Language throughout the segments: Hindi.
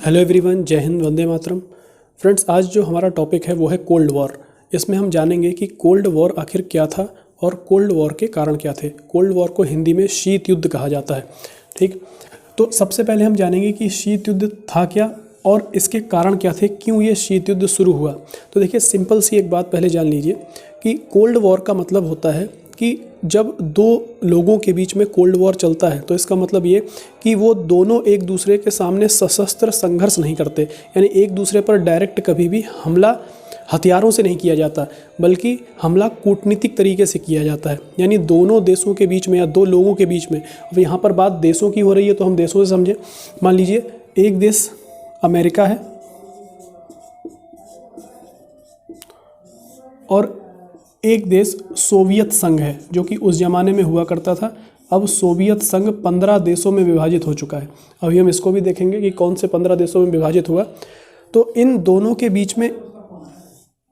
हेलो एवरीवन, जय हिंद, वंदे मातरम। फ्रेंड्स, आज जो हमारा टॉपिक है वो है कोल्ड वॉर। इसमें हम जानेंगे कि कोल्ड वॉर आखिर क्या था और कोल्ड वॉर के कारण क्या थे। कोल्ड वॉर को हिंदी में शीत युद्ध कहा जाता है। ठीक, तो सबसे पहले हम जानेंगे कि शीत युद्ध था क्या और इसके कारण क्या थे, क्यों ये शीत युद्ध शुरू हुआ। तो देखिए, सिंपल सी एक बात पहले जान लीजिए कि कोल्ड वॉर का मतलब होता है कि जब दो लोगों के बीच में कोल्ड वॉर चलता है तो इसका मतलब ये कि वो दोनों एक दूसरे के सामने सशस्त्र संघर्ष नहीं करते, यानी एक दूसरे पर डायरेक्ट कभी भी हमला हथियारों से नहीं किया जाता, बल्कि हमला कूटनीतिक तरीके से किया जाता है। यानी दोनों देशों के बीच में या दो लोगों के बीच में, अब यहाँ पर बात देशों की हो रही है तो हम देशों से समझें। मान लीजिए एक देश अमेरिका है और एक देश सोवियत संघ है, जो कि उस ज़माने में हुआ करता था। अब सोवियत संघ 15 देशों में विभाजित हो चुका है। अभी हम इसको भी देखेंगे कि कौन से 15 देशों में विभाजित हुआ। तो इन दोनों के बीच में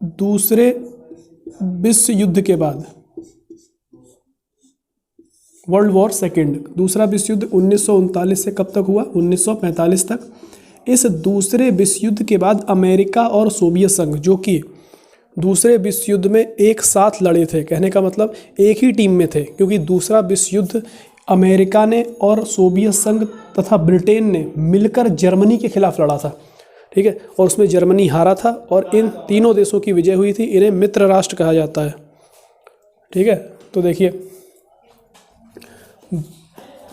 दूसरे विश्व युद्ध के बाद वर्ल्ड वॉर सेकेंड, दूसरा विश्व युद्ध 1939 से कब तक हुआ, 1945 तक। इस दूसरे विश्व युद्ध के बाद अमेरिका और सोवियत संघ, जो कि दूसरे विश्व युद्ध में एक साथ लड़े थे, कहने का मतलब एक ही टीम में थे, क्योंकि दूसरा विश्व युद्ध अमेरिका ने और सोवियत संघ तथा ब्रिटेन ने मिलकर जर्मनी के खिलाफ लड़ा था। ठीक है, और उसमें जर्मनी हारा था और इन तीनों देशों की विजय हुई थी। इन्हें मित्र राष्ट्र कहा जाता है। ठीक है, तो देखिए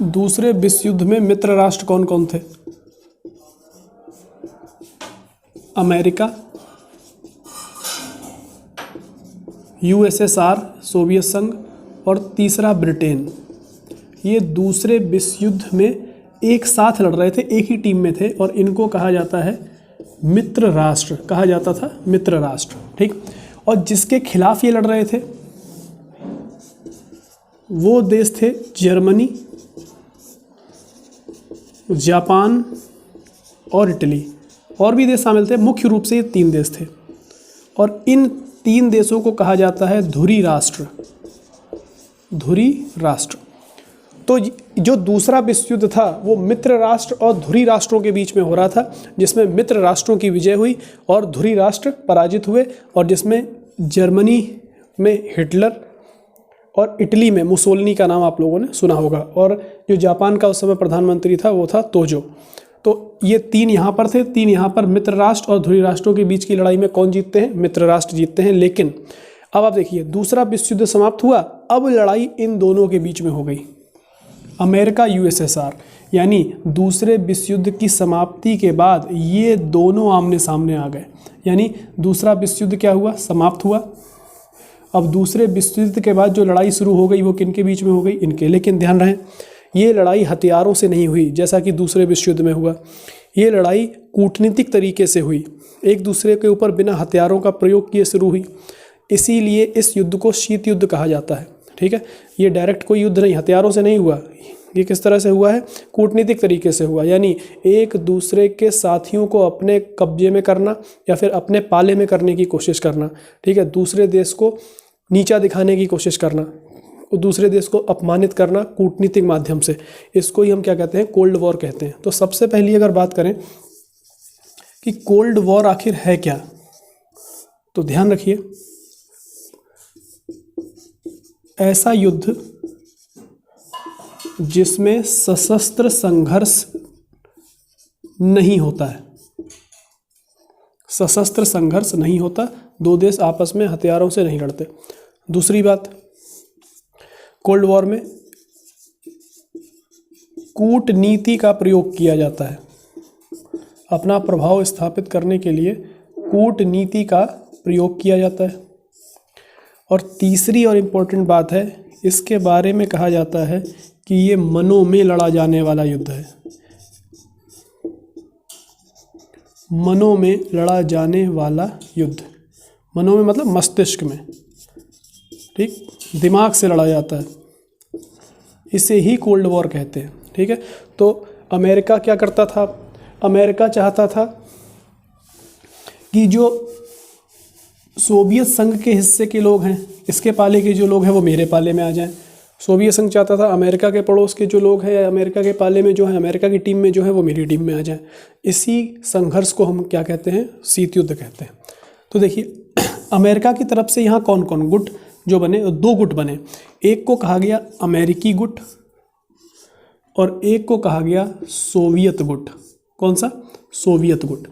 दूसरे विश्व युद्ध में मित्र राष्ट्र कौन कौन थे? अमेरिका, यूएसएसआर सोवियत संघ और तीसरा ब्रिटेन। ये दूसरे विश्व युद्ध में एक साथ लड़ रहे थे, एक ही टीम में थे और इनको कहा जाता है मित्र राष्ट्र, कहा जाता था मित्र राष्ट्र। ठीक, और जिसके खिलाफ ये लड़ रहे थे वो देश थे जर्मनी, जापान और इटली। और भी देश शामिल थे, मुख्य रूप से ये 3 देश थे और इन 3 देशों को कहा जाता है धुरी राष्ट्र। धुरी राष्ट्र। तो जो दूसरा विश्व युद्ध था वो मित्र राष्ट्र और धुरी राष्ट्रों के बीच में हो रहा था, जिसमें मित्र राष्ट्रों की विजय हुई और धुरी राष्ट्र पराजित हुए, और जिसमें जर्मनी में हिटलर और इटली में मुसोलिनी का नाम आप लोगों ने सुना होगा, और जो जापान का उस समय प्रधानमंत्री था वो था तोजो। तो ये 3 यहाँ पर थे, 3 यहाँ पर। मित्र राष्ट्र और धुरी राष्ट्रों के बीच की लड़ाई में कौन जीतते हैं? मित्र राष्ट्र जीतते हैं। लेकिन अब आप देखिए, दूसरा विश्व युद्ध समाप्त हुआ, अब लड़ाई इन दोनों के बीच में हो गई, अमेरिका यूएसएसआर। यानी दूसरे विश्व युद्ध की समाप्ति के बाद ये दोनों आमने सामने आ गए। यानी दूसरा विश्व युद्ध क्या हुआ? समाप्त हुआ। अब दूसरे विश्व युद्ध के बाद जो लड़ाई शुरू हो गई वो किनके बीच में हो गई? इनके। लेकिन ध्यान रहे, ये लड़ाई हथियारों से नहीं हुई जैसा कि दूसरे विश्व युद्ध में हुआ। ये लड़ाई कूटनीतिक तरीके से हुई, एक दूसरे के ऊपर बिना हथियारों का प्रयोग किए शुरू हुई। इसीलिए इस युद्ध को शीत युद्ध कहा जाता है। ठीक है, ये डायरेक्ट कोई युद्ध नहीं, हथियारों से नहीं हुआ। ये किस तरह से हुआ है? कूटनीतिक तरीके से हुआ। यानी एक दूसरे के साथियों को अपने कब्जे में करना या फिर अपने पाले में करने की कोशिश करना। ठीक है, दूसरे देश को नीचा दिखाने की कोशिश करना, दूसरे देश को अपमानित करना कूटनीतिक माध्यम से, इसको ही हम क्या कहते हैं? कोल्ड वॉर कहते हैं। तो सबसे पहली अगर बात करें कि कोल्ड वॉर आखिर है क्या, तो ध्यान रखिए, ऐसा युद्ध जिसमें सशस्त्र संघर्ष नहीं होता है। सशस्त्र संघर्ष नहीं होता, दो देश आपस में हथियारों से नहीं लड़ते। दूसरी बात, कोल्ड वॉर में कूटनीति का प्रयोग किया जाता है। अपना प्रभाव स्थापित करने के लिए कूटनीति का प्रयोग किया जाता है। और तीसरी और इम्पोर्टेंट बात है, इसके बारे में कहा जाता है कि ये मनों में लड़ा जाने वाला युद्ध है। मनों में लड़ा जाने वाला युद्ध, मनों में मतलब मस्तिष्क में। ठीक, दिमाग से लड़ा जाता है, इसे ही कोल्ड वॉर कहते हैं। ठीक है, तो अमेरिका क्या करता था? अमेरिका चाहता था कि जो सोवियत संघ के हिस्से के लोग हैं, इसके पाले के जो लोग हैं वो मेरे पाले में आ जाएं। सोवियत संघ चाहता था अमेरिका के पड़ोस के जो लोग हैं, अमेरिका के पाले में जो है, अमेरिका की टीम में जो है, वो मेरी टीम में आ जाए। इसी संघर्ष को हम क्या कहते हैं? शीत युद्ध कहते हैं। तो देखिए अमेरिका की तरफ से यहाँ कौन कौन गुट जो बने? 2 गुट बने। एक को कहा गया अमेरिकी गुट और एक को कहा गया सोवियत गुट। कौन सा? सोवियत गुट।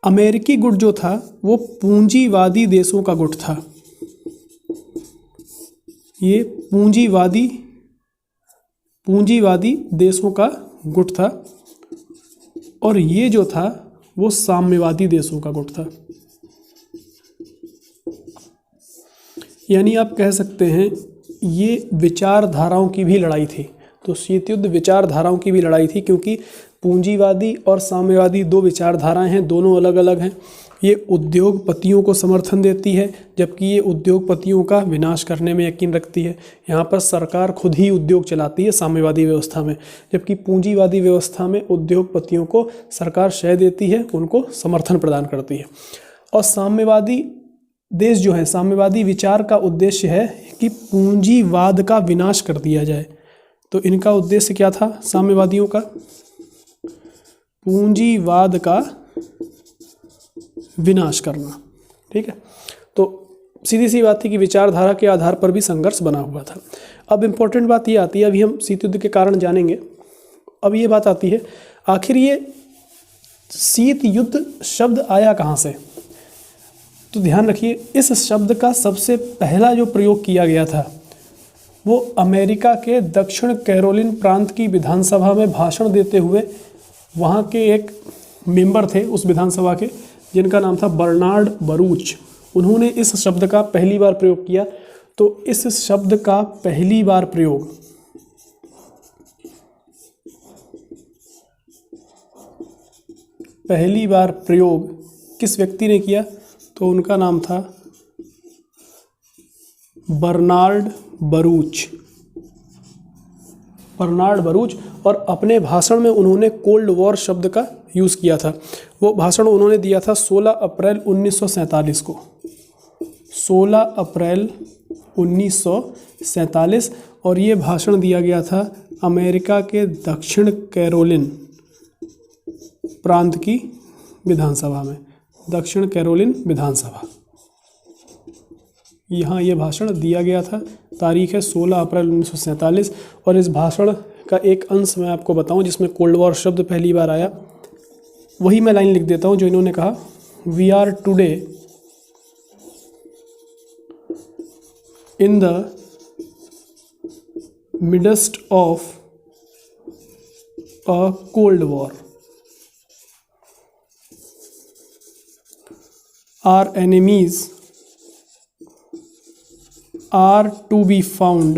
अमेरिकी गुट जो था वो पूंजीवादी देशों का गुट था। ये पूंजीवादी देशों का गुट था और ये जो था वो साम्यवादी देशों का गुट था। यानी आप कह सकते हैं ये विचारधाराओं की भी लड़ाई थी। तो शीत युद्ध विचारधाराओं की भी लड़ाई थी, क्योंकि पूंजीवादी और साम्यवादी 2 विचारधाराएं हैं, दोनों अलग अलग हैं। ये उद्योगपतियों को समर्थन देती है, जबकि ये उद्योगपतियों का विनाश करने में यकीन रखती है। यहाँ पर सरकार खुद ही उद्योग चलाती है साम्यवादी व्यवस्था में, जबकि पूंजीवादी व्यवस्था में उद्योगपतियों को सरकार शय देती है, उनको समर्थन प्रदान करती है। और साम्यवादी देश जो है, साम्यवादी विचार का उद्देश्य है कि पूंजीवाद का विनाश कर दिया जाए। तो इनका उद्देश्य क्या था साम्यवादियों का? पूंजीवाद का विनाश करना। ठीक है, तो सीधी सी बात थी कि विचारधारा के आधार पर भी संघर्ष बना हुआ था। अब इम्पोर्टेंट बात ये आती है, अभी हम शीत युद्ध के कारण जानेंगे। अब ये बात आती है, आखिर ये शीत युद्ध शब्द आया कहाँ से? तो ध्यान रखिए, इस शब्द का सबसे पहला जो प्रयोग किया गया था वो अमेरिका के दक्षिण कैरोलिन प्रांत की विधानसभा में भाषण देते हुए वहाँ के एक मेंबर थे उस विधानसभा के, जिनका नाम था बर्नार्ड बरूच। उन्होंने इस शब्द का पहली बार प्रयोग किया। तो इस शब्द का पहली बार प्रयोग किस व्यक्ति ने किया? तो उनका नाम था बर्नार्ड बरूच। और अपने भाषण में उन्होंने कोल्ड वॉर शब्द का यूज़ किया था। वो भाषण उन्होंने दिया था 16 अप्रैल 1947 को, 16 अप्रैल 1947। और ये भाषण दिया गया था अमेरिका के दक्षिण कैरोलिन प्रांत की विधानसभा में, दक्षिण कैरोलिन विधानसभा, यहाँ ये भाषण दिया गया था। तारीख है 16 अप्रैल 1947। और इस भाषण का एक अंश मैं आपको बताऊं जिसमें कोल्ड वॉर शब्द पहली बार आया, वही मैं लाइन लिख देता हूं जो इन्होंने कहा, we are today in the midst of a cold war, are enemies are to be found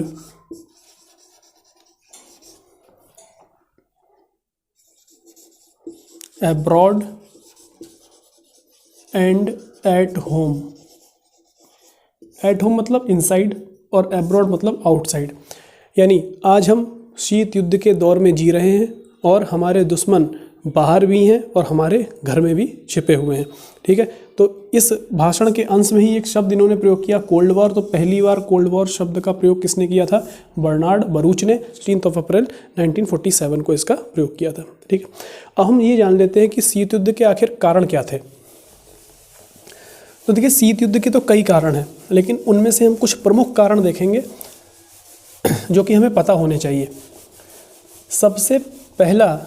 abroad and at home। at home मतलब इनसाइड और abroad मतलब आउटसाइड। यानी आज हम शीत युद्ध के दौर में जी रहे हैं और हमारे दुश्मन बाहर भी हैं और हमारे घर में भी छिपे हुए हैं। ठीक है, तो इस भाषण के अंश में ही एक शब्द इन्होंने प्रयोग किया, कोल्ड वॉर। तो पहली बार कोल्ड वॉर शब्द का प्रयोग किसने किया था? बर्नार्ड बरूच ने 16 अप्रैल 1947 को इसका प्रयोग किया था। ठीक है, अब हम ये जान लेते हैं कि शीत युद्ध के आखिर कारण क्या थे। तो देखिए, शीत युद्ध के तो कई कारण हैं, लेकिन उनमें से हम कुछ प्रमुख कारण देखेंगे जो कि हमें पता होने चाहिए। सबसे पहला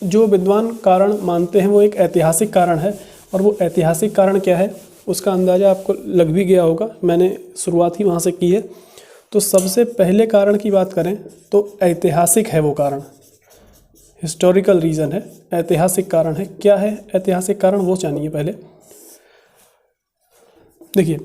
जो विद्वान कारण मानते हैं वो एक ऐतिहासिक कारण है, और वो ऐतिहासिक कारण क्या है उसका अंदाज़ा आपको लग भी गया होगा, मैंने शुरुआत ही वहाँ से की है। तो सबसे पहले कारण की बात करें तो ऐतिहासिक है वो कारण, हिस्टोरिकल रीज़न है, ऐतिहासिक कारण है। क्या है ऐतिहासिक कारण, वो जानिए पहले। देखिए,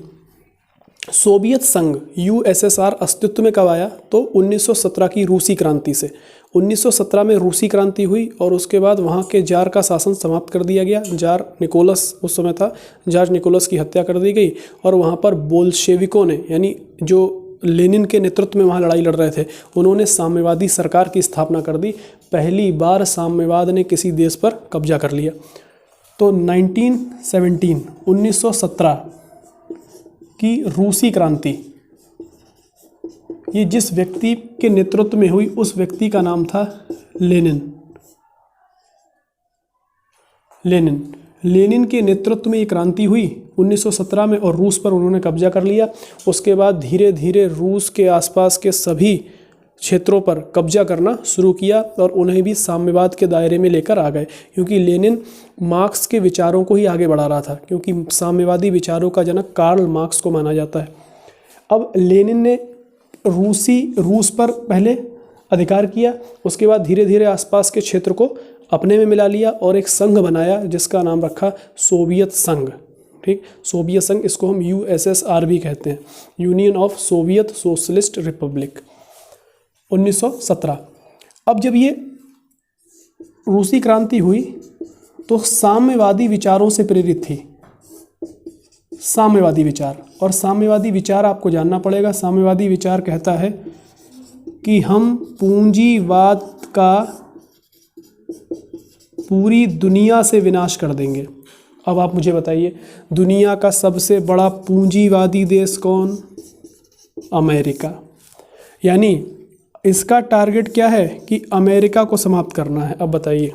सोवियत संघ यूएसएसआर अस्तित्व में कब आया? तो 1917 की रूसी क्रांति से। 1917 में रूसी क्रांति हुई और उसके बाद वहाँ के जार का शासन समाप्त कर दिया गया। जार निकोलस उस समय था, जार निकोलस की हत्या कर दी गई और वहाँ पर बोल्शेविकों ने, यानी जो लेनिन के नेतृत्व में वहाँ लड़ाई लड़ रहे थे, उन्होंने साम्यवादी सरकार की स्थापना कर दी। पहली बार साम्यवाद ने किसी देश पर कब्जा कर लिया। तो 1917 की रूसी क्रांति ये जिस व्यक्ति के नेतृत्व में हुई उस व्यक्ति का नाम था लेनिन। लेनिन के नेतृत्व में ये क्रांति हुई 1917 में और रूस पर उन्होंने कब्जा कर लिया। उसके बाद धीरे धीरे रूस के आसपास के सभी क्षेत्रों पर कब्जा करना शुरू किया और उन्हें भी साम्यवाद के दायरे में लेकर आ गए, क्योंकि लेनिन मार्क्स के विचारों को ही आगे बढ़ा रहा था, क्योंकि साम्यवादी विचारों का जनक कार्ल मार्क्स को माना जाता है। अब लेनिन ने रूस पर पहले अधिकार किया, उसके बाद धीरे धीरे आसपास के क्षेत्र को अपने में मिला लिया और एक संघ बनाया जिसका नाम रखा सोवियत संघ। ठीक, सोवियत संघ, इसको हम USSR भी कहते हैं, union of Soviet socialist Republic, 1917। अब जब ये रूसी क्रांति हुई तो साम्यवादी विचारों से प्रेरित थी, साम्यवादी विचार। और साम्यवादी विचार आपको जानना पड़ेगा। साम्यवादी विचार कहता है कि हम पूंजीवाद का पूरी दुनिया से विनाश कर देंगे। अब आप मुझे बताइए, दुनिया का सबसे बड़ा पूंजीवादी देश कौन? अमेरिका। यानी इसका टारगेट क्या है कि अमेरिका को समाप्त करना है। अब बताइए,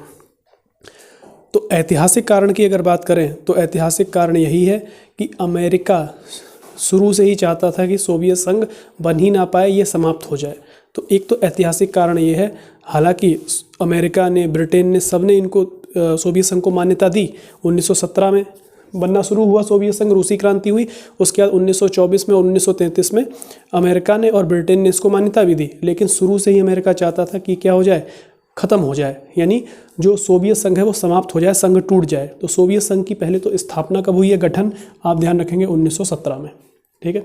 तो ऐतिहासिक कारण की अगर बात करें तो ऐतिहासिक कारण यही है कि अमेरिका शुरू से ही चाहता था कि सोवियत संघ बन ही ना पाए, ये समाप्त हो जाए। तो एक तो ऐतिहासिक कारण ये है, हालांकि अमेरिका ने, ब्रिटेन ने, सब ने इनको सोवियत संघ को मान्यता दी। 1917 में बनना शुरू हुआ सोवियत संघ, रूसी क्रांति हुई। उसके बाद 1924 में और 1933 में अमेरिका ने और ब्रिटेन ने इसको मान्यता भी दी। लेकिन शुरू से ही अमेरिका चाहता था कि क्या हो जाए, ख़त्म हो जाए, यानी जो सोवियत संघ है वो समाप्त हो जाए, संघ टूट जाए। तो सोवियत संघ की पहले तो स्थापना कब हुई है, गठन, आप ध्यान रखेंगे 1917 में। ठीक है,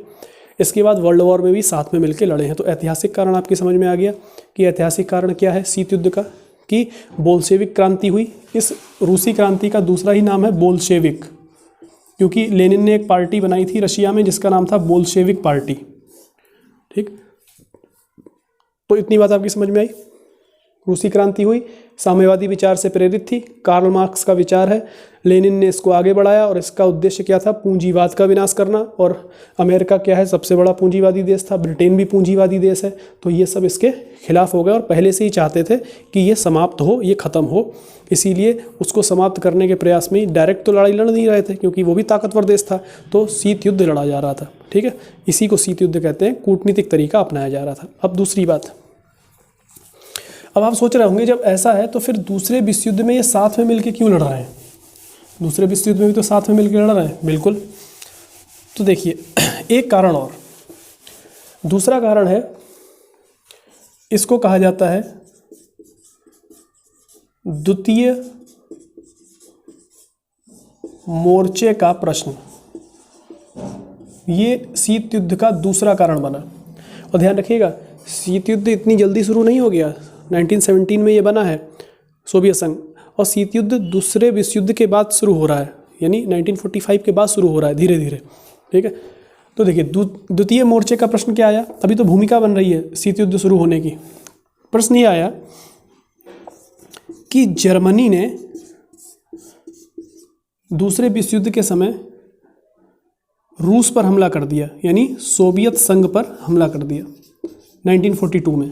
इसके बाद वर्ल्ड वॉर में भी साथ में मिलकर लड़े हैं। तो ऐतिहासिक कारण आपकी समझ में आ गया कि ऐतिहासिक कारण क्या है शीत युद्ध का, कि बोल्शेविक क्रांति हुई। इस रूसी क्रांति का दूसरा ही नाम है बोल्शेविक, क्योंकि लेनिन ने एक पार्टी बनाई थी रशिया में जिसका नाम था बोल्शेविक पार्टी। ठीक, तो इतनी बात आपकी समझ में आई। रूसी क्रांति हुई, साम्यवादी विचार से प्रेरित थी, कार्ल मार्क्स का विचार है, लेनिन ने इसको आगे बढ़ाया और इसका उद्देश्य क्या था, पूंजीवाद का विनाश करना। और अमेरिका क्या है, सबसे बड़ा पूंजीवादी देश था, ब्रिटेन भी पूंजीवादी देश है। तो ये सब इसके खिलाफ हो गए और पहले से ही चाहते थे कि ये समाप्त हो, ये ख़त्म हो। इसीलिए उसको समाप्त करने के प्रयास में डायरेक्ट तो लड़ाई लड़ नहीं रहे थे, क्योंकि वो भी ताकतवर देश था, तो शीत युद्ध लड़ा जा रहा था। ठीक है, इसी को शीत युद्ध कहते हैं, कूटनीतिक तरीका अपनाया जा रहा था। अब दूसरी बात, अब आप सोच रहे होंगे जब ऐसा है तो फिर दूसरे विश्व युद्ध में ये साथ में मिलकर क्यों लड़ रहे हैं? दूसरे विश्व युद्ध में भी तो साथ में मिलकर लड़ रहे हैं। बिल्कुल, तो देखिए एक कारण और, दूसरा कारण है, इसको कहा जाता है द्वितीय मोर्चे का प्रश्न। ये शीत युद्ध का दूसरा कारण बना। और ध्यान रखिएगा, शीत युद्ध इतनी जल्दी शुरू नहीं हो गया, 1917 में ये बना है सोवियत संघ, और शीत युद्ध दूसरे विश्व युद्ध के बाद शुरू हो रहा है, यानी 1945 के बाद शुरू हो रहा है धीरे धीरे। ठीक है, तो देखिए द्वितीय मोर्चे का प्रश्न क्या आया, अभी तो भूमिका बन रही है शीत युद्ध शुरू होने की। प्रश्न ये आया कि जर्मनी ने दूसरे विश्व युद्ध के समय रूस पर हमला कर दिया, यानी सोवियत संघ पर हमला कर दिया 1942 में,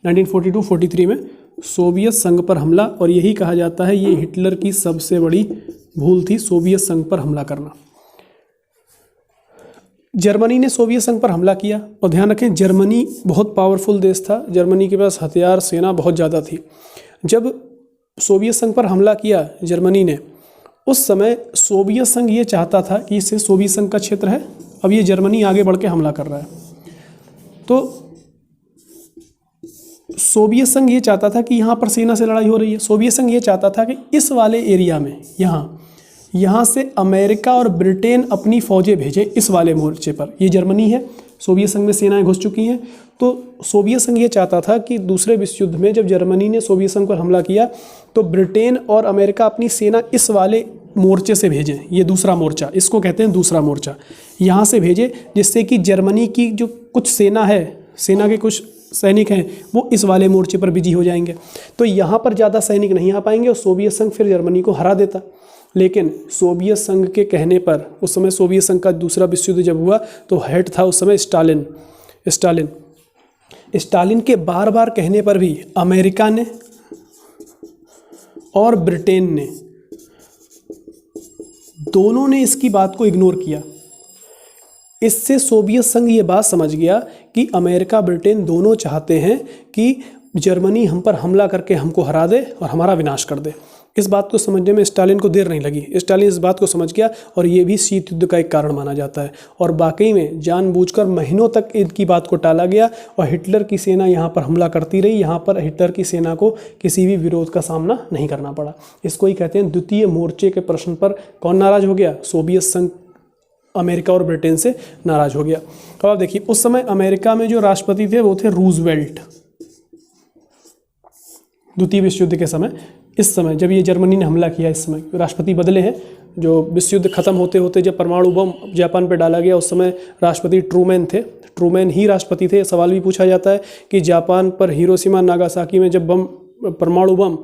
1942-43 में सोवियत संघ पर हमला। और यही कहा जाता है ये हिटलर की सबसे बड़ी भूल थी, सोवियत संघ पर हमला करना। जर्मनी ने सोवियत संघ पर हमला किया। और ध्यान रखें, जर्मनी बहुत पावरफुल देश था, जर्मनी के पास हथियार, सेना बहुत ज़्यादा थी। जब सोवियत संघ पर हमला किया जर्मनी ने, उस समय सोवियत संघ ये चाहता था कि इसे सोवियत संघ का क्षेत्र है, अब ये जर्मनी आगे बढ़ के हमला कर रहा है। तो सोवियत संघ ये चाहता था कि यहाँ पर सेना से लड़ाई हो रही है, सोवियत संघ ये चाहता था कि इस वाले एरिया में, यहाँ से अमेरिका और ब्रिटेन अपनी फौजें भेजें इस वाले मोर्चे पर। ये जर्मनी है, सोवियत संघ में सेनाएं घुस चुकी हैं। तो सोवियत संघ ये चाहता था कि दूसरे विश्व युद्ध में जब जर्मनी ने सोवियत संघ पर हमला किया तो ब्रिटेन और अमेरिका अपनी सेना इस वाले मोर्चे से भेजें, ये दूसरा मोर्चा, इसको कहते हैं दूसरा मोर्चा, यहाँ से भेजें, जिससे कि जर्मनी की जो कुछ सेना है, सेना के कुछ सैनिक हैं, वो इस वाले मोर्चे पर बिजी हो जाएंगे। तो यहाँ पर ज़्यादा सैनिक नहीं आ पाएंगे और सोवियत संघ फिर जर्मनी को हरा देता। लेकिन सोवियत संघ के कहने पर, उस समय सोवियत संघ का दूसरा विश्व युद्ध जब हुआ तो हेड था उस समय स्टालिन। स्टालिन के बार बार कहने पर भी अमेरिका ने और ब्रिटेन ने दोनों ने इसकी बात को इग्नोर किया। इससे सोवियत संघ ये बात समझ गया कि अमेरिका ब्रिटेन दोनों चाहते हैं कि जर्मनी हम पर हमला करके हमको हरा दे और हमारा विनाश कर दे। इस बात को समझने में स्टालिन को देर नहीं लगी। स्टालिन इस बात को समझ गया और ये भी शीत युद्ध का एक कारण माना जाता है। और वाकई में जानबूझकर महीनों तक इनकी बात को टाला गया और हिटलर की सेना यहाँ पर हमला करती रही। यहाँ पर हिटलर की सेना को किसी भी विरोध का सामना नहीं करना पड़ा। इसको ही कहते हैं द्वितीय मोर्चे के प्रश्न पर कौन नाराज हो गया? सोवियत संघ अमेरिका और ब्रिटेन से नाराज हो गया। अब आप देखिए, उस समय अमेरिका में जो राष्ट्रपति थे वो थे रूजवेल्ट। द्वितीय विश्व युद्ध के समय, इस समय जब ये जर्मनी ने हमला किया, इस समय राष्ट्रपति बदले हैं। जो विश्व युद्ध खत्म होते होते जब परमाणु बम जापान पर डाला गया, उस समय राष्ट्रपति ट्रूमैन थे। ट्रूमैन ही राष्ट्रपति थे। सवाल भी पूछा जाता है कि जापान पर हिरोशिमा नागासाकी में जब परमाणु बम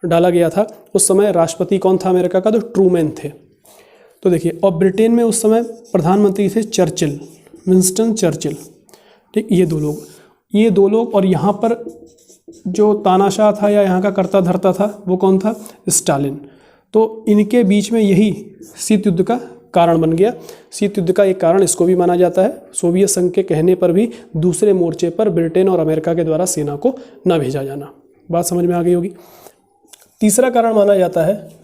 डाला गया था, उस समय राष्ट्रपति कौन था अमेरिका का? तो ट्रूमैन थे। तो देखिए, और ब्रिटेन में उस समय प्रधानमंत्री थे चर्चिल, विंस्टन चर्चिल। ठीक, ये दो लोग और यहाँ पर जो तानाशाह था या यहाँ का कर्ता धर्ता था वो कौन था? स्टालिन। तो इनके बीच में यही शीत युद्ध का कारण बन गया। शीत युद्ध का एक कारण इसको भी माना जाता है, सोवियत संघ के कहने पर भी दूसरे मोर्चे पर ब्रिटेन और अमेरिका के द्वारा सेना को न भेजा जाना। बात समझ में आ गई होगी। तीसरा कारण माना जाता है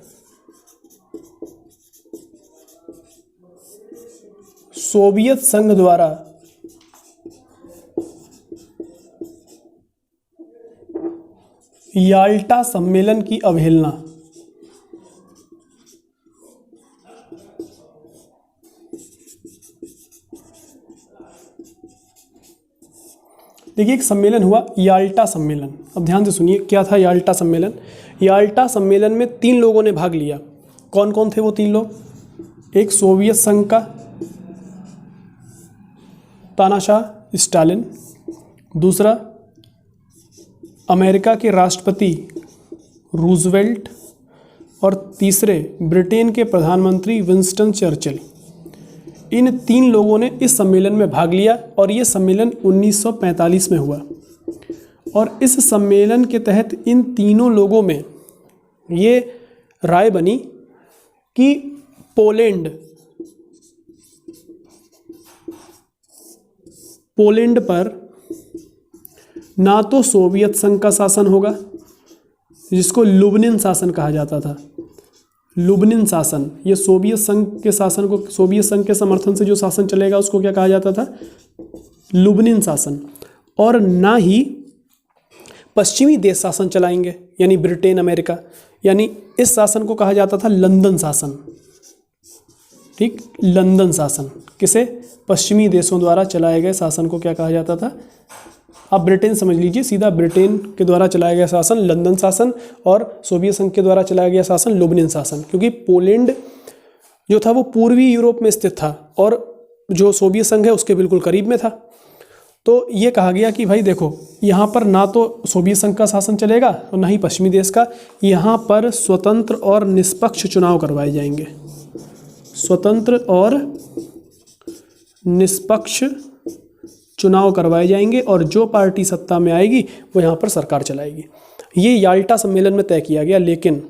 सोवियत संघ द्वारा याल्टा सम्मेलन की अवहेलना। देखिए, एक सम्मेलन हुआ याल्टा सम्मेलन। अब ध्यान से सुनिए, क्या था याल्टा सम्मेलन? याल्टा सम्मेलन में 3 लोगों ने भाग लिया। कौन कौन थे वो 3 लोग? एक सोवियत संघ का तानाशाह स्टालिन, दूसरा अमेरिका के राष्ट्रपति रूजवेल्ट और तीसरे ब्रिटेन के प्रधानमंत्री विंस्टन चर्चिल। इन 3 लोगों ने इस सम्मेलन में भाग लिया और ये सम्मेलन 1945 में हुआ। और इस सम्मेलन के तहत इन तीनों लोगों में ये राय बनी कि पोलैंड पर ना तो सोवियत संघ का शासन होगा, जिसको लुबनिन शासन कहा जाता था। लुबनिन शासन, ये सोवियत संघ के शासन को, सोवियत संघ के समर्थन से जो शासन चलेगा उसको क्या कहा जाता था? लुबनिन शासन। और ना ही पश्चिमी देश शासन चलाएंगे, यानी ब्रिटेन अमेरिका, यानी इस शासन को कहा जाता था लंदन शासन। ठीक, लंदन शासन। किसे? पश्चिमी देशों द्वारा चलाए गए शासन को क्या कहा जाता था? आप ब्रिटेन समझ लीजिए, सीधा ब्रिटेन के द्वारा चलाया गया शासन लंदन शासन और सोवियत संघ के द्वारा चलाया गया शासन लुबनिन शासन। क्योंकि पोलैंड जो था वो पूर्वी यूरोप में स्थित था और जो सोवियत संघ है उसके बिल्कुल करीब में था। तो ये कहा गया कि भाई देखो, यहाँ पर ना तो सोवियत संघ का शासन चलेगा और ना ही पश्चिमी देश का। यहाँ पर स्वतंत्र और निष्पक्ष चुनाव करवाए जाएंगे। स्वतंत्र और निष्पक्ष चुनाव करवाए जाएंगे और जो पार्टी सत्ता में आएगी वो यहाँ पर सरकार चलाएगी। ये याल्टा सम्मेलन में तय किया गया। लेकिन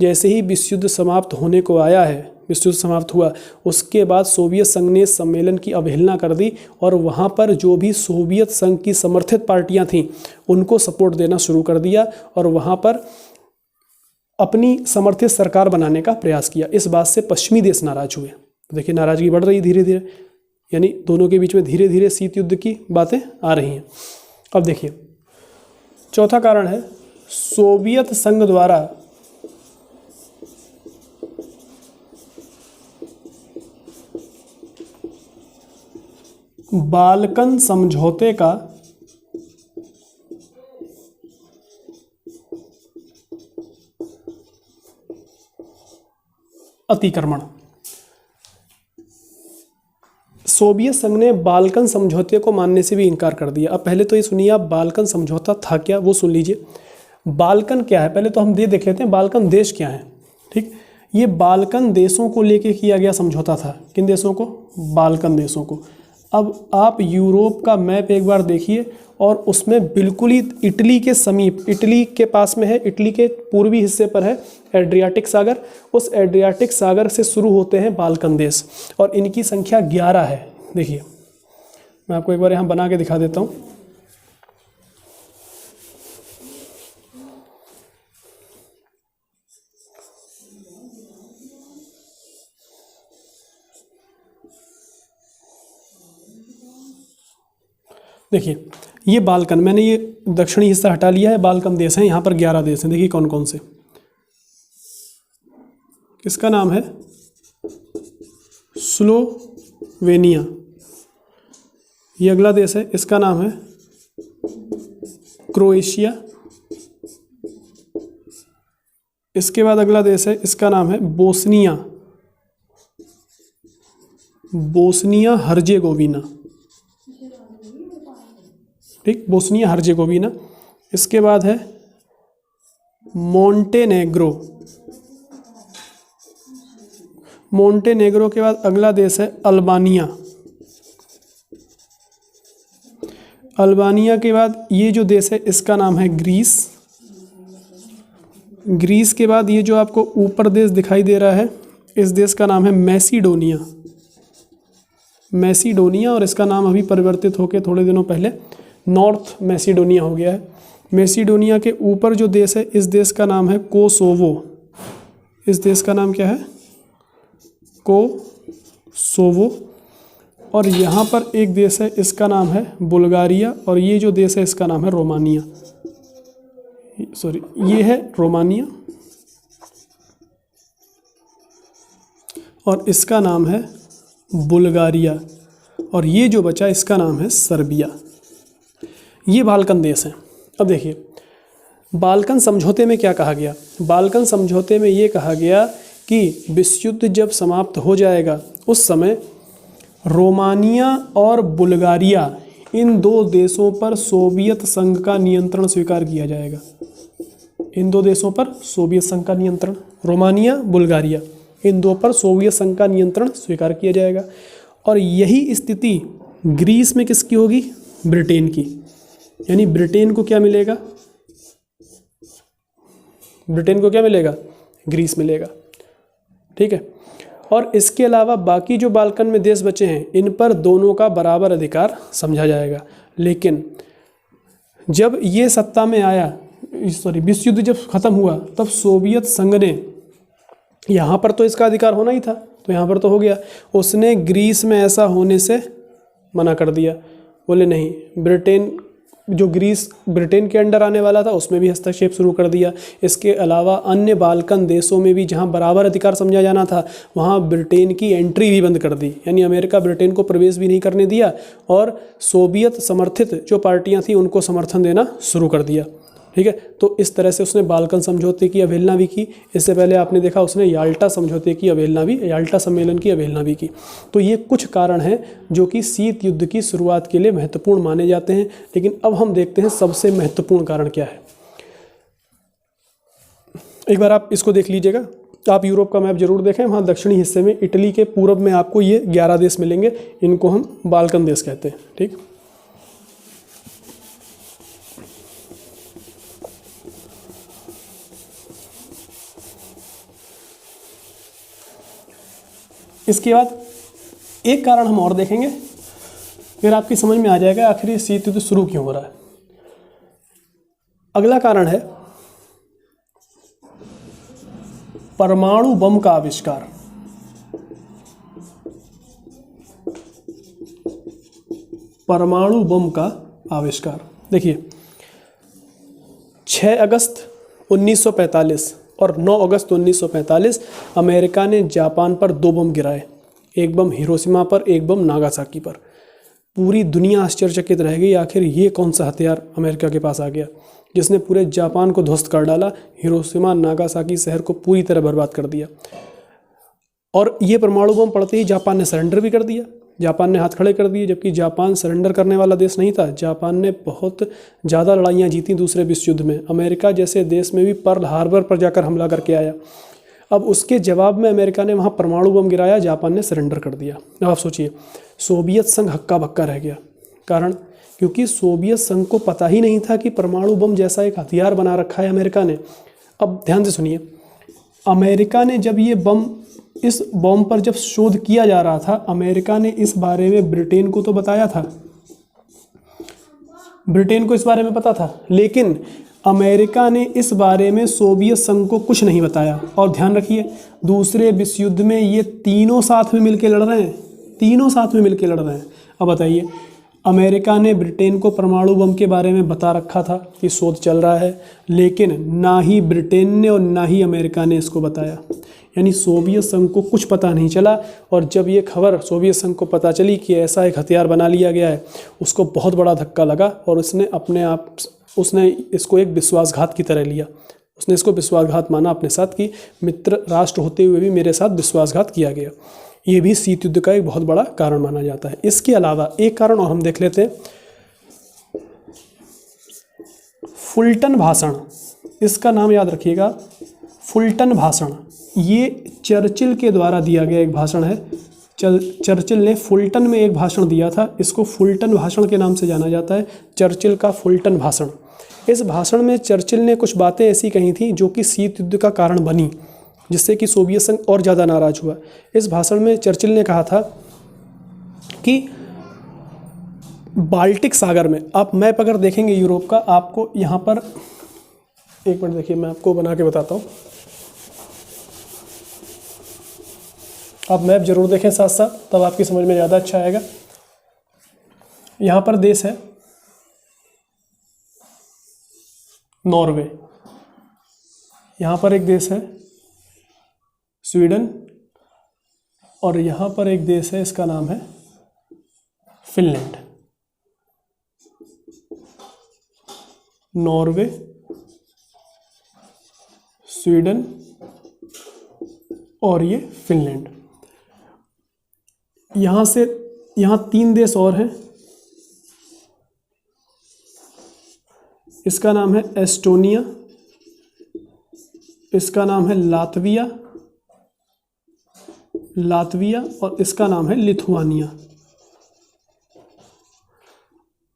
जैसे ही विश्व युद्ध समाप्त होने को आया है, विश्व युद्ध समाप्त हुआ, उसके बाद सोवियत संघ ने सम्मेलन की अवहेलना कर दी और वहाँ पर जो भी सोवियत संघ की समर्थित पार्टियाँ थीं उनको सपोर्ट देना शुरू कर दिया और वहाँ पर अपनी समर्थित सरकार बनाने का प्रयास किया। इस बात से पश्चिमी देश नाराज हुए। देखिए, नाराजगी बढ़ रही धीरे धीरे, यानी दोनों के बीच में धीरे धीरे शीत युद्ध की बातें आ रही हैं। अब देखिए, चौथा कारण है सोवियत संघ द्वारा बाल्कन समझौते का अतिक्रमण। सोवियत संघ ने बाल्कन समझौते को मानने से भी इनकार कर दिया। अब पहले तो ये सुनिए आप, बाल्कन समझौता था क्या वो सुन लीजिए। बाल्कन क्या है पहले तो हम देख लेते हैं, बाल्कन देश क्या है। ठीक, ये बाल्कन देशों को लेके किया गया समझौता था। किन देशों को? बाल्कन देशों को। अब आप यूरोप का मैप एक बार देखिए और उसमें बिल्कुल ही इटली के समीप, इटली के पास में है, इटली के पूर्वी हिस्से पर है एड्रियाटिक सागर। उस एड्रियाटिक सागर से शुरू होते हैं बाल्कन देश और इनकी संख्या 11 है। देखिए मैं आपको एक बार यहाँ बना के दिखा देता हूँ। देखिए ये बाल्कन, मैंने ये दक्षिणी हिस्सा हटा लिया है, बाल्कन देश है, यहाँ पर 11 देश हैं। देखिए कौन कौन से। किसका नाम है? स्लोवेनिया। ये अगला देश है, इसका नाम है क्रोएशिया। इसके बाद अगला देश है, इसका नाम है बोस्निया, बोस्निया हर्जेगोविना। ठीक, बोस्निया हर्जेगोविना। इसके बाद है मोंटेनेग्रो। मोंटेनेग्रो के बाद अगला देश है अल्बानिया। अल्बानिया के बाद ये जो देश है इसका नाम है ग्रीस। ग्रीस के बाद ये जो आपको ऊपर देश दिखाई दे रहा है, इस देश का नाम है मैसीडोनिया। मैसीडोनिया, और इसका नाम अभी परिवर्तित होकर थोड़े दिनों पहले नॉर्थ मैसीडोनिया हो गया है। मैसीडोनिया के ऊपर जो देश है, इस देश का नाम है कोसोवो। इस देश का नाम क्या है? कोसोवो। और यहाँ पर एक देश है, इसका नाम है बुल्गारिया, और ये जो देश है इसका नाम है रोमानिया। सॉरी, ये है रोमानिया और इसका नाम है बुल्गारिया, और ये जो बचा इसका नाम है सर्बिया। ये बाल्कन देश हैं। अब देखिए बाल्कन समझौते में क्या कहा गया। बाल्कन समझौते में ये कहा गया कि विश्व युद्ध जब समाप्त हो जाएगा उस समय रोमानिया और बुल्गारिया, इन दो देशों पर सोवियत संघ का नियंत्रण स्वीकार किया जाएगा। इन दो देशों पर सोवियत संघ का नियंत्रण, रोमानिया बुल्गारिया, इन दो पर सोवियत संघ का नियंत्रण स्वीकार किया जाएगा। और यही स्थिति ग्रीस में किसकी होगी? ब्रिटेन की। यानी ब्रिटेन को क्या मिलेगा? ब्रिटेन को क्या मिलेगा? ग्रीस मिलेगा। ठीक है। और इसके अलावा बाकी जो बाल्कन में देश बचे हैं, इन पर दोनों का बराबर अधिकार समझा जाएगा। लेकिन जब ये सत्ता में आया, विश्व युद्ध जब खत्म हुआ, तब सोवियत संघ ने, यहाँ पर तो इसका अधिकार होना ही था, तो यहाँ पर तो हो गया, उसने ग्रीस में ऐसा होने से मना कर दिया। बोले नहीं, ब्रिटेन, जो ग्रीस ब्रिटेन के अंडर आने वाला था उसमें भी हस्तक्षेप शुरू कर दिया। इसके अलावा अन्य बाल्कन देशों में भी जहां बराबर अधिकार समझा जाना था, वहां ब्रिटेन की एंट्री भी बंद कर दी। यानी अमेरिका ब्रिटेन को प्रवेश भी नहीं करने दिया और सोवियत समर्थित जो पार्टियां थीं उनको समर्थन देना शुरू कर दिया। ठीक है। तो इस तरह से उसने बाल्कन समझौते की अवहेलना भी की। इससे पहले आपने देखा उसने याल्टा समझौते की अवहेलना भी, याल्टा सम्मेलन की अवहेलना भी की। तो ये कुछ कारण हैं जो कि शीत युद्ध की शुरुआत के लिए महत्वपूर्ण माने जाते हैं। लेकिन अब हम देखते हैं सबसे महत्वपूर्ण कारण क्या है। एक बार आप इसको देख लीजिएगा। आप यूरोप का मैप जरूर देखें, वहाँ दक्षिणी हिस्से में इटली के पूर्व में आपको ये 11 देश मिलेंगे। इनको हम बाल्कन देश कहते हैं। ठीक। इसके बाद एक कारण हम और देखेंगे, फिर आपकी समझ में आ जाएगा आखिर ये शीत युद्ध शुरू क्यों हो रहा है। अगला कारण है परमाणु बम का आविष्कार। परमाणु बम का आविष्कार। देखिए 6 अगस्त 1945 और 9 अगस्त 1945 अमेरिका ने जापान पर 2 बम गिराए। एक बम हिरोशिमा पर, एक बम नागासाकी पर। पूरी दुनिया आश्चर्यचकित रह गई, आखिर ये कौन सा हथियार अमेरिका के पास आ गया जिसने पूरे जापान को ध्वस्त कर डाला, हिरोशिमा नागासाकी शहर को पूरी तरह बर्बाद कर दिया। और ये परमाणु बम पड़ते ही जापान ने सरेंडर भी कर दिया। जापान ने हाथ खड़े कर दिए, जबकि जापान सरेंडर करने वाला देश नहीं था। जापान ने बहुत ज़्यादा लड़ाइयाँ जीती दूसरे विश्व युद्ध में। अमेरिका जैसे देश में भी पर्ल हार्बर पर जाकर हमला करके आया। अब उसके जवाब में अमेरिका ने वहाँ परमाणु बम गिराया, जापान ने सरेंडर कर दिया। अब आप सोचिए, सोवियत संघ हक्का बक्का रह गया। कारण क्योंकि सोवियत संघ को पता ही नहीं था कि परमाणु बम जैसा एक हथियार बना रखा है अमेरिका ने। अब ध्यान से सुनिए, अमेरिका ने जब ये बम, इस बम पर जब शोध किया जा रहा था, अमेरिका ने इस बारे में ब्रिटेन को तो बताया था, ब्रिटेन को इस बारे में पता था, लेकिन अमेरिका ने इस बारे में सोवियत संघ को कुछ नहीं बताया। और ध्यान रखिए, दूसरे विश्व युद्ध में ये तीनों साथ में मिलकर लड़ रहे हैं, तीनों साथ में मिलकर लड़ रहे हैं। अब बताइए, अमेरिका ने ब्रिटेन को परमाणु बम के बारे में बता रखा था कि शोध चल रहा है, लेकिन ना ही ब्रिटेन ने और ना ही अमेरिका ने इसको बताया। यानी सोवियत संघ को कुछ पता नहीं चला। और जब ये खबर सोवियत संघ को पता चली कि ऐसा एक हथियार बना लिया गया है, उसको बहुत बड़ा धक्का लगा और उसने इसको एक विश्वासघात की तरह लिया। उसने इसको विश्वासघात माना अपने साथ कि मित्र राष्ट्र होते हुए भी मेरे साथ विश्वासघात किया गया। ये भी शीत युद्ध का एक बहुत बड़ा कारण माना जाता है। इसके अलावा एक कारण और हम देख लेते हैं, फुलटन भाषण। इसका नाम याद रखिएगा, फुलटन भाषण। ये चर्चिल के द्वारा दिया गया एक भाषण है। चर्चिल ने फुलटन में एक भाषण दिया था, इसको फुलटन भाषण के नाम से जाना जाता है, चर्चिल का फुलटन भाषण। इस भाषण में चर्चिल ने कुछ बातें ऐसी कही थी जो कि शीत युद्ध का कारण बनी, जिससे कि सोवियत संघ और ज़्यादा नाराज हुआ। इस भाषण में चर्चिल ने कहा था कि बाल्टिक सागर में, आप मैप अगर देखेंगे यूरोप का, आपको यहाँ पर एक मिनट देखिए, मैं आपको बना के बताता हूँ। आप मैप जरूर देखें साथ साथ, तब आपकी समझ में ज़्यादा अच्छा आएगा। यहाँ पर देश है नॉर्वे, यहाँ पर एक देश है स्वीडन, और यहाँ पर एक देश है, इसका नाम है फिनलैंड। नॉर्वे, स्वीडन और ये फिनलैंड। यहाँ 3 देश और हैं। इसका नाम है एस्टोनिया, इसका नाम है लातविया और इसका नाम है लिथुआनिया।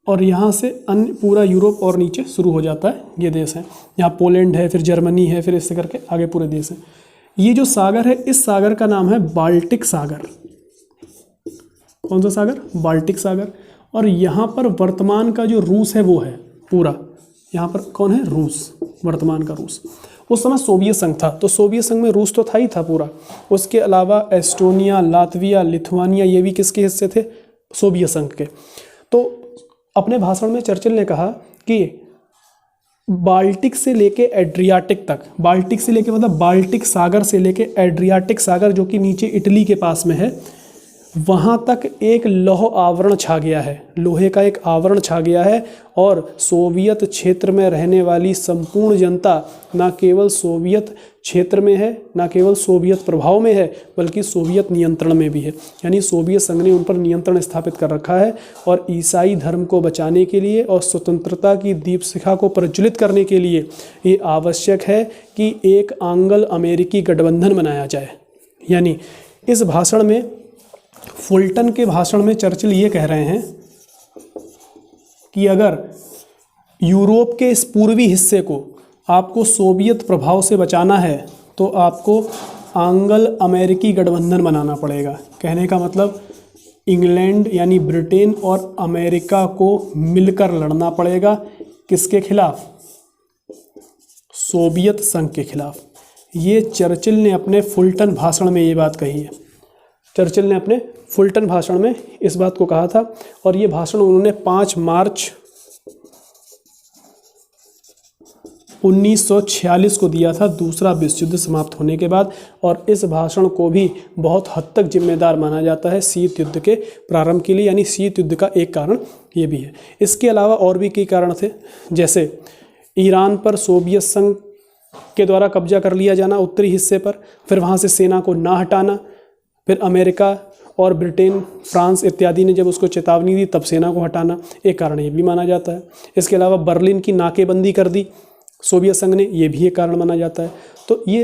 और यहाँ से अन्य पूरा यूरोप और नीचे शुरू हो जाता है, ये देश हैं। यहाँ पोलैंड है, फिर जर्मनी है, फिर इससे करके आगे पूरे देश हैं। ये जो सागर है, इस सागर का नाम है बाल्टिक सागर। कौन सा सागर? बाल्टिक सागर। और यहाँ पर वर्तमान का जो रूस है वो है पूरा, यहाँ पर कौन है? रूस, वर्तमान का रूस। उस समय सोवियत संघ था, तो सोवियत संघ में रूस तो था ही था पूरा। उसके अलावा एस्टोनिया, लातविया, लिथुआनिया, ये भी किसके हिस्से थे? सोवियत संघ के। तो अपने भाषण में चर्चिल ने कहा कि बाल्टिक से लेके एड्रियाटिक तक, बाल्टिक से लेके मतलब बाल्टिक सागर से लेके एड्रियाटिक सागर जो कि नीचे इटली के पास में है, वहाँ तक एक लौह आवरण छा गया है, लोहे का एक आवरण छा गया है। और सोवियत क्षेत्र में रहने वाली संपूर्ण जनता न केवल सोवियत क्षेत्र में है, न केवल सोवियत प्रभाव में है, बल्कि सोवियत नियंत्रण में भी है। यानी सोवियत संघ ने उन पर नियंत्रण स्थापित कर रखा है। और ईसाई धर्म को बचाने के लिए और स्वतंत्रता की दीपशिखा को प्रज्वलित करने के लिए ये आवश्यक है कि एक आंग्ल अमेरिकी गठबंधन बनाया जाए। यानी इस भाषण में, फुलटन के भाषण में चर्चिल ये कह रहे हैं कि अगर यूरोप के इस पूर्वी हिस्से को आपको सोवियत प्रभाव से बचाना है तो आपको आंग्ल अमेरिकी गठबंधन बनाना पड़ेगा। कहने का मतलब इंग्लैंड यानी ब्रिटेन और अमेरिका को मिलकर लड़ना पड़ेगा। किसके खिलाफ? सोवियत संघ के खिलाफ। ये चर्चिल ने अपने फुलटन भाषण में ये बात कही है। चर्चिल ने अपने फुलटन भाषण में इस बात को कहा था। और ये भाषण उन्होंने 5 मार्च 1946 को दिया था, दूसरा विश्व युद्ध समाप्त होने के बाद। और इस भाषण को भी बहुत हद तक जिम्मेदार माना जाता है शीत युद्ध के प्रारंभ के लिए। यानी शीत युद्ध का एक कारण ये भी है। इसके अलावा और भी कई कारण थे, जैसे ईरान पर सोवियत संघ के द्वारा कब्जा कर लिया जाना उत्तरी हिस्से पर, फिर वहाँ से सेना को ना हटाना, फिर अमेरिका और ब्रिटेन, फ्रांस इत्यादि ने जब उसको चेतावनी दी तब सेना को हटाना, एक कारण ये भी माना जाता है। इसके अलावा बर्लिन की नाकेबंदी कर दी सोवियत संघ ने, ये भी एक कारण माना जाता है। तो ये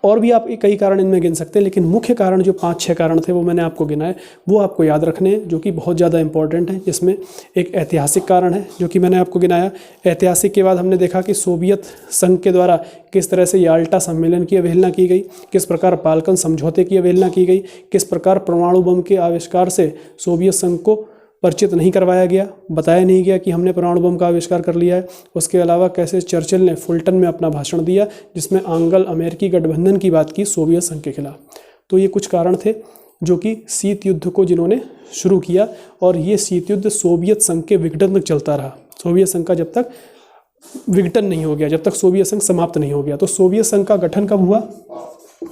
और भी आप कई कारण इनमें गिन सकते हैं, लेकिन मुख्य कारण जो 5-6 कारण थे वो मैंने आपको गिनाए, वो आपको याद रखने हैं, जो कि बहुत ज़्यादा इंपॉर्टेंट है। जिसमें एक ऐतिहासिक कारण है जो कि मैंने आपको गिनाया। ऐतिहासिक के बाद हमने देखा कि सोवियत संघ के द्वारा किस तरह से याल्टा सम्मेलन की अवहेलना की गई, किस प्रकार बाल्कन समझौते की अवहेलना की गई, किस प्रकार परमाणु बम के आविष्कार से सोवियत संघ को परिचित नहीं करवाया गया, बताया नहीं गया कि हमने परमाणु बम का आविष्कार कर लिया है। उसके अलावा कैसे चर्चिल ने फुलटन में अपना भाषण दिया जिसमें आंग्ल अमेरिकी गठबंधन की बात की सोवियत संघ के खिलाफ। तो ये कुछ कारण थे जो कि शीत युद्ध को जिन्होंने शुरू किया, और ये शीत युद्ध सोवियत संघ के विघटन तक चलता रहा। सोवियत संघ का जब तक विघटन नहीं हो गया, जब तक सोवियत संघ समाप्त नहीं हो गया। तो सोवियत संघ का गठन कब हुआ?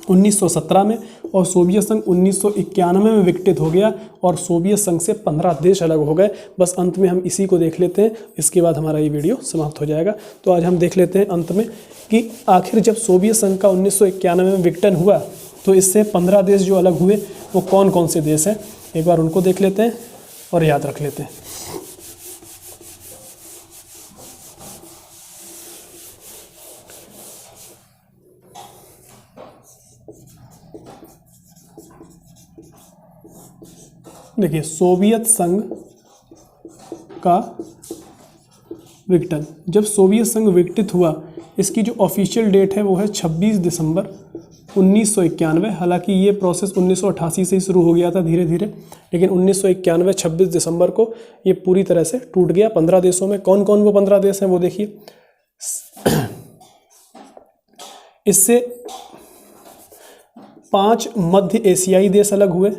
1917 में, और सोवियत संघ 1991 में विघटित हो गया, और सोवियत संघ से 15 देश अलग हो गए। बस अंत में हम इसी को देख लेते हैं, इसके बाद हमारा ये वीडियो समाप्त हो जाएगा। तो आज हम देख लेते हैं अंत में कि आखिर जब सोवियत संघ का 1991 में विघटन हुआ तो इससे 15 देश जो अलग हुए वो कौन कौन से देश हैं, एक बार उनको देख लेते हैं और याद रख लेते हैं। देखिए, सोवियत संघ का विघटन, जब सोवियत संघ विघटित हुआ, इसकी जो ऑफिशियल डेट है वो है 26 दिसंबर 1991। हालांकि ये प्रोसेस 1988 से ही शुरू हो गया था धीरे धीरे, लेकिन 1991 26 दिसंबर को ये पूरी तरह से टूट गया 15 देशों में। कौन कौन वो 15 देश हैं वो देखिए। इससे 5 मध्य एशियाई देश अलग हुए,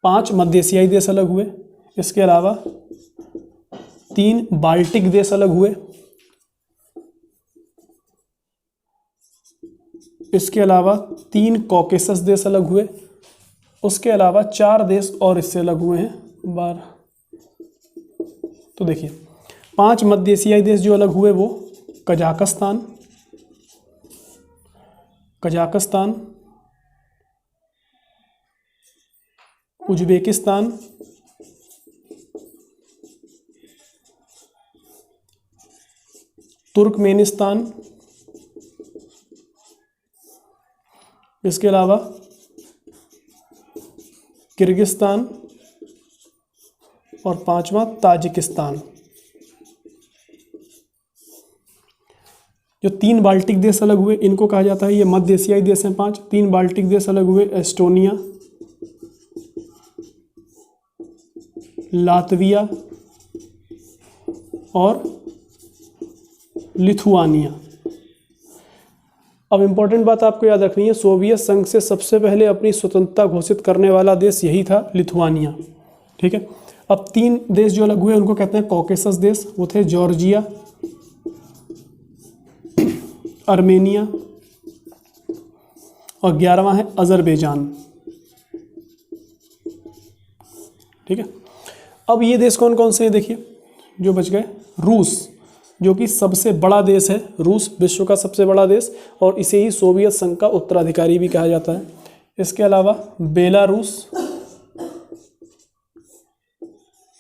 5 मध्य एशियाई देश अलग हुए। इसके अलावा 3 बाल्टिक देश अलग हुए। इसके अलावा 3 कॉकेसस देश अलग हुए। उसके अलावा 4 देश और इससे अलग हुए हैं 12। तो देखिए, 5 मध्य एशियाई देश जो अलग हुए वो कजाकिस्तान, उज्बेकिस्तान, तुर्कमेनिस्तान, इसके अलावा किर्गिस्तान, और 5वां ताजिकिस्तान। जो 3 बाल्टिक देश अलग हुए इनको कहा जाता है, ये मध्य एशियाई देश हैं 5। 3 बाल्टिक देश अलग हुए, एस्टोनिया, लातविया और लिथुआनिया। अब इम्पोर्टेंट बात आपको याद रखनी है, सोवियत संघ से सबसे पहले अपनी स्वतंत्रता घोषित करने वाला देश यही था, लिथुआनिया। ठीक है। अब 3 देश जो अलग हुए उनको कहते हैं कॉकेसस देश। वो थे जॉर्जिया, आर्मेनिया, और 11वां है अजरबैजान। ठीक है। अब ये देश कौन कौन से हैं देखिए जो बच गए। रूस, जो कि सबसे बड़ा देश है। रूस विश्व का सबसे बड़ा देश, और इसे ही सोवियत संघ का उत्तराधिकारी भी कहा जाता है। इसके अलावा बेलारूस,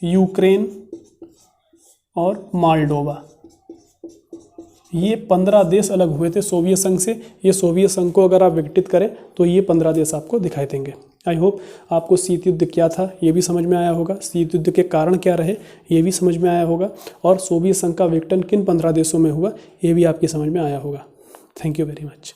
यूक्रेन और मालडोवा। ये 15 देश अलग हुए थे सोवियत संघ से। ये सोवियत संघ को अगर आप विघटित करें तो ये 15 देश आपको दिखाई देंगे। आई होप आपको शीत युद्ध क्या था ये भी समझ में आया होगा, शीत युद्ध के कारण क्या रहे ये भी समझ में आया होगा, और सोवियत संघ का विघटन किन 15 देशों में हुआ ये भी आपकी समझ में आया होगा। Thank you very much.